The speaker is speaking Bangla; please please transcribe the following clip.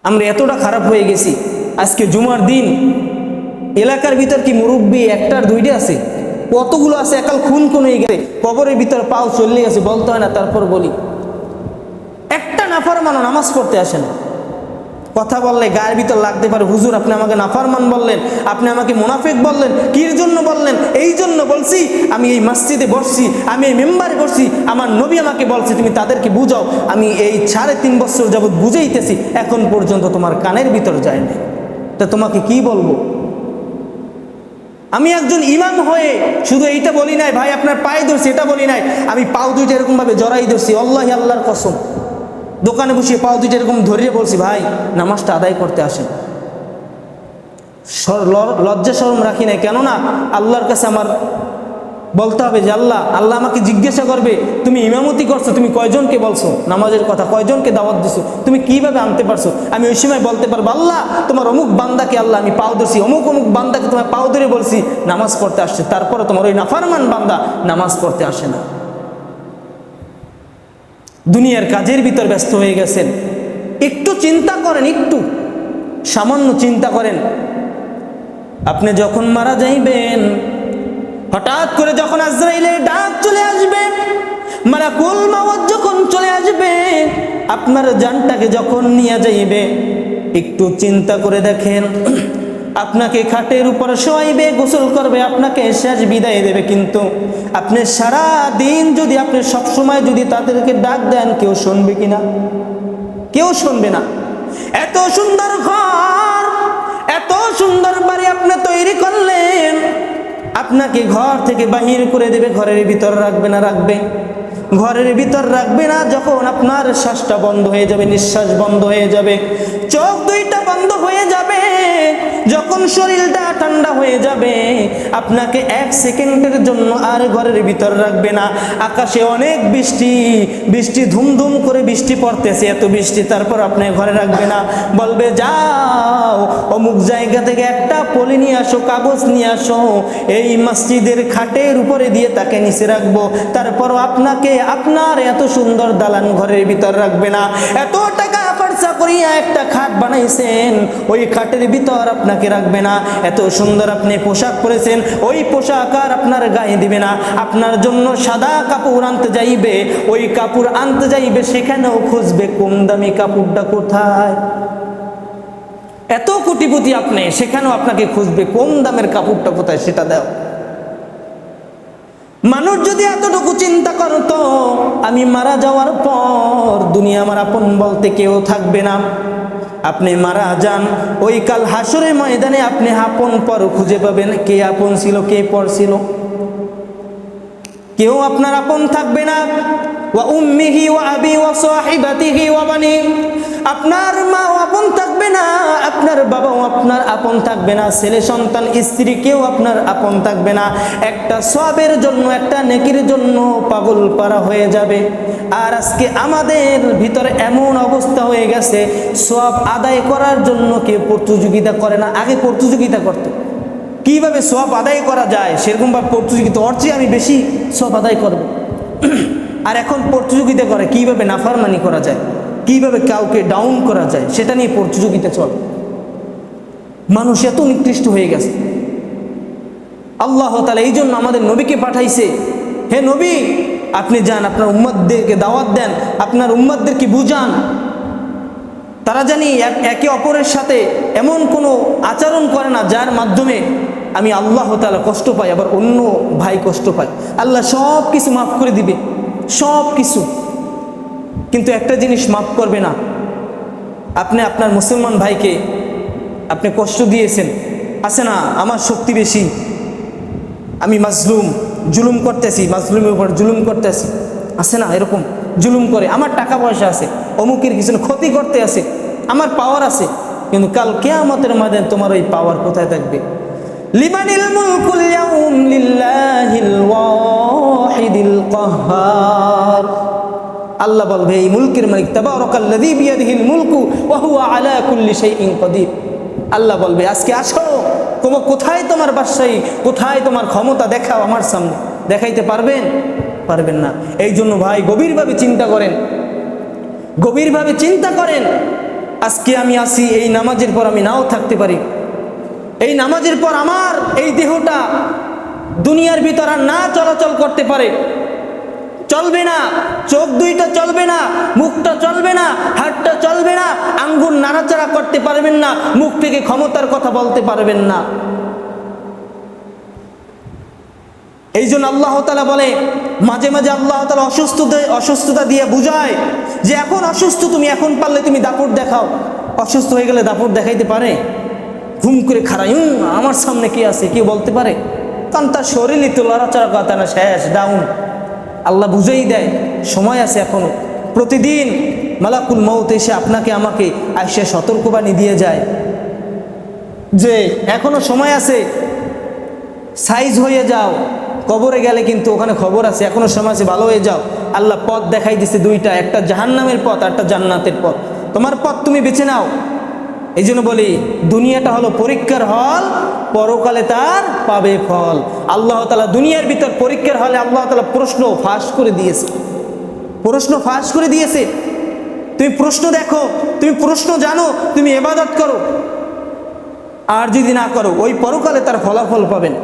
আমরা এতটা খারাপ হয়ে গেছি। আজকে জুমার দিন এলাকার ভিতর কি মুরব্বী একটার দুইটা আছে? কতগুলো আছে একাল খুন হয়ে গেছে, কবরের ভিতর পাও চলে গেছে, বলতে হয় না। তারপর বলি একটা নাফরমান নামাজ পড়তে আসে না। কথা বললে গায়ের ভিতর লাগতে পারে, হুজুর আপনি আমাকে নাফরমান বললেন, আপনি আমাকে মুনাফিক বললেন, কির জন্য বললেন? এই জন্য বলছি, আমি এই মসজিদে বসছি, আমি এই মেম্বারে বসছি, আমার নবী আমাকে বলছে তুমি তাদেরকে বুঝাও। আমি এই 3.5 বছর যাবৎ বুঝাইতেছি, এখন পর্যন্ত তোমার কানের ভিতর যায় না। তা তোমাকে কি বলবো? আমি একজন ইমাম হয়ে শুধু এইটা বলি নাই, ভাই আপনার পায়ে ধরছি এটা বলি নাই, আমি পাও দুইটা এরকম ভাবে জড়াই ধরছি, আল্লাহি আল্লাহর কসম। দোকানে বসে পাও দুইটা এরকম ধরিয়ে বলছি, ভাই নামাজটা আদায় করতে আসেন। লজ্জা শরম রাখি নাই, কেননা আল্লাহর কাছে আমার বলতে হবে যে আল্লাহ আমাকে জিজ্ঞাসা করবে তুমি ইমামতি করছো, তুমি কয়জনকে বলছো নামাজের কথা, কয়জনকে দাওয়াত দিছো, তুমি কিভাবে আনতে পারছো? আমি ওই সময় বলতে পারবো আল্লাহ তোমার অমুক বান্দাকে আল্লাহ আমি পাও ধরছি, অমুক অমুক বান্দাকে তোমার পাও ধরে বলছি নামাজ পড়তে আসছে, তারপরে তোমার ওই নাফরমান বান্দা নামাজ পড়তে আসে না। দুনিয়ার কাজের ভিতর ব্যস্ত হয়ে গেছেন। একটু চিন্তা করেন, একটু সামান্য চিন্তা করেন। আপনি যখন মারা যাইবেন, হঠাৎ করে যখন আজরাইলের ডাক চলে আসবে, মালাকুল মউত যখন চলে আসবে, আপনার জানটাকে যখন নিয়ে যাইবে, একটু চিন্তা করে দেখেন। আপনাকে খাটের উপর শোয়াইবে, গোসল করবে, আপনাকে শেষ বিদায় দেবে, কিন্তু আপনি সারা দিন যদি আপনি সবসময় যদি তাদেরকে ডাক দেন, কেউ শুনবে কিনা? কেউ শুনবে না। এত সুন্দর ঘর, এত সুন্দর বাড়ি আপনি তৈরি করলেন, আপনাকে ঘর থেকে বাহির করে দেবে, ঘরের ভিতর রাখবে না? রাখবে। ঘরের ভিতর রাখবে না। যখন আপনার শ্বাসটা বন্ধ হয়ে যাবে, নিঃশ্বাস বন্ধ হয়ে যাবে, চোখ দুইটা বন্ধ হয়ে যাবে, যখন শরীরটা ঠান্ডা হয়ে যাবে, আপনাকে 1 সেকেন্ডের জন্য আর ঘরের ভিতর রাখবে না। আকাশে অনেক বৃষ্টি, বৃষ্টি ধুমধুম করে বৃষ্টি পড়তেছে, এত বৃষ্টি, তারপর আপনি ঘরে রাখবে না। বলবে যাও অমুক জায়গা থেকে একটা পলি নিয়ে আসো, কাগজ নিয়ে আসো, এই মসজিদের খাটের উপরে দিয়ে তাকে নিচে রাখবো। তারপরও আপনাকে আপনার এত সুন্দর দালান ঘরের ভিতর রাখবে না। এত টাকা খরচা করিয়া একটা খাট বানাইছেন, ওই খাটের ভিতর আপনাকে রাখবে না। এত সুন্দর আপনি পোশাক পরেছেন, ওই পোশাক আর আপনার গায়ে দিবে না। আপনার জন্য সাদা কাপড় আনতে যাইবে, ওই কাপড় আনতে যাইবে, সেখানেও খুঁজবে কম দামি কাপড়টা কোথায়। এত কোটিপতি আপনি, সেখানেও আপনাকে খুঁজবে কম দামের কাপড়টা কোথায়, সেটা দাও। মানুষ যদি এতটুকু চিন্তা করতো, আমি মারা যাওয়ার পর দুনিয়া আমার আপন বলতে কেউ থাকবে না। আপনি মারা যান, ওই কাল হাসরের ময়দানে আপনি আপন পর খুঁজে পাবেন, কে আপন ছিল কে পর ছিল। কেউ আপনার আপন থাকবে না। ওয়া উম্মিহি ওয়া আবি ওয়া সাহিবাতিহি ওয়া বানি, আপনার মাও আপন থাকবে না, আপনার বাবাও আপনার আপন থাকবে না, ছেলে সন্তান স্ত্রী কেউ আপনার আপন থাকবে না। একটা সওয়াবের জন্য, একটা নেকির জন্য পাগল পারা হয়ে যাবে। আর আজকে আমাদের ভিতরে এমন অবস্থা হয়ে গেছে, সওয়াব আদায় করার জন্য কেউ প্রতিযোগিতা করে না। আগে প্রতিযোগিতা করত, কিভাবে সওয়াব আদায় করা যায়, সেরকমভাবে প্রতিযোগিতা, ওর চেয়ে আমি বেশি সওয়াব আদায় করব। আর এখন প্রতিযোগিতা করে কিভাবে নাফরমানি করা যায়, কিভাবে কাউকে ডাউন করা যায়, সেটা নিয়ে প্রতিযোগিতা চলে। মানুষ এত নিকৃষ্ট হয়ে গেছে। আল্লাহ তাআলা এই জন্য আমাদের নবীকে পাঠাইছে, হে নবী আপনি যান, আপনার উম্মতদেরকে দাওয়াত দেন, আপনার উম্মতদেরকে বুঝান, তারা জানি একে অপরের সাথে এমন কোনো আচরণ করে না যার মাধ্যমে আমি আল্লাহ তাআলা কষ্ট পাই, আবার অন্য ভাই কষ্ট পায়। আল্লাহ সব কিছু মাফ করে দিবে, সব কিছু, কিন্তু একটা জিনিস মাফ করবে না। আপনি আপনার মুসলমান ভাইকে আপনি কষ্ট দিয়েছেন, আছে না আমার শক্তি বেশি, আমি মাজলুম, জুলুম করতেছি, মাজলুমের উপর জুলুম করতেছি, আছে না এরকম জুলুম করে, আমার টাকা পয়সা আছে, অমুকের কিছু ক্ষতি করতে আছে, আমার পাওয়ার আছে, কিন্তু কাল কিয়ামতের মাঠে তোমার ওই পাওয়ার কোথায় থাকবে? লিমানিল মুলকুল ইয়াউম লিল্লাহিল ওয়াহিদিল কাহ্হার। আল্লাহ বলবে এই মুলকের মালিক তাবারাকাল্লাযী বিয়াদিহিল মুলকু ওয়া হুয়া আলা কুল্লি শাইইন কাদির। আল্লাহ বলবে আজকে আসো, কোথায় তোমার বাদশাহী, কোথায় তোমার ক্ষমতা, দেখাও আমার সামনে। দেখাইতে পারবেন? পারবেন না। এই জন্য ভাই গভীরভাবে চিন্তা করেন, গভীরভাবে চিন্তা করেন। আজকে আমি আসি, এই নামাজের পর আমি নাও থাকতে পারি। এই নামাজের পর আমার এই দেহটা দুনিয়ার ভিতর আর না চলাচল করতে পারে, চলবে না, চোখ দুইটা চলবে না, মুখটা চলবে না, হাতটা চলবে না, আঙ্গুল নাড়াচাড়া করতে পারবেন না, মুখ থেকে ক্ষমতার কথা বলতে পারবেন না। এই জন্য আল্লাহ তাআলা বলে, মাঝে মাঝে আল্লাহ তাআলা অসুস্থতা দিয়ে বুঝায় যে এখন অসুস্থ তুমি, এখন পারলে তুমি দাপট দেখাও। অসুস্থ হয়ে গেলে দাপট দেখাইতে পারে? ঘুম করে খাড়াই, আমার সামনে কি আছে, কেউ বলতে পারে? কারণ তার শরীরই তো লড়াচড়া কথা না, শেষ, ডাউন। আল্লাহ বুঝেই দেয় সময় আছে এখনো। প্রতিদিন মালাকুল মউত এসে আপনাকে আমাকে আইসা সতর্কবাণী দিয়ে যায় যে এখনো সময় আছে, সাইজ হয়ে যাও। কবরে গেলে কিন্তু ওখানে খবর আছে, এখনো সময় আছে, ভালো হয়ে যাও। আল্লাহ পথ দেখাই দিছে দুইটা, একটা জাহান্নামের পথ, একটা জান্নাতের পথ। তোমার পথ তুমি বেছে নাও। এই জন্য বলি, দুনিয়াটা হলো পরীক্ষার হল, পরকালে তার পাবে ফল। আল্লাহ তাআলা দুনিয়ার ভিতর পরীক্ষার হলে আল্লাহ তাআলা প্রশ্ন ফাঁস করে দিয়েছে, প্রশ্ন ফাঁস করে দিয়েছে। তুমি প্রশ্ন দেখো, তুমি প্রশ্ন জানো, তুমি ইবাদত করো। আর যদি না করো, ওই পরকালে তার ফলাফল পাবেন।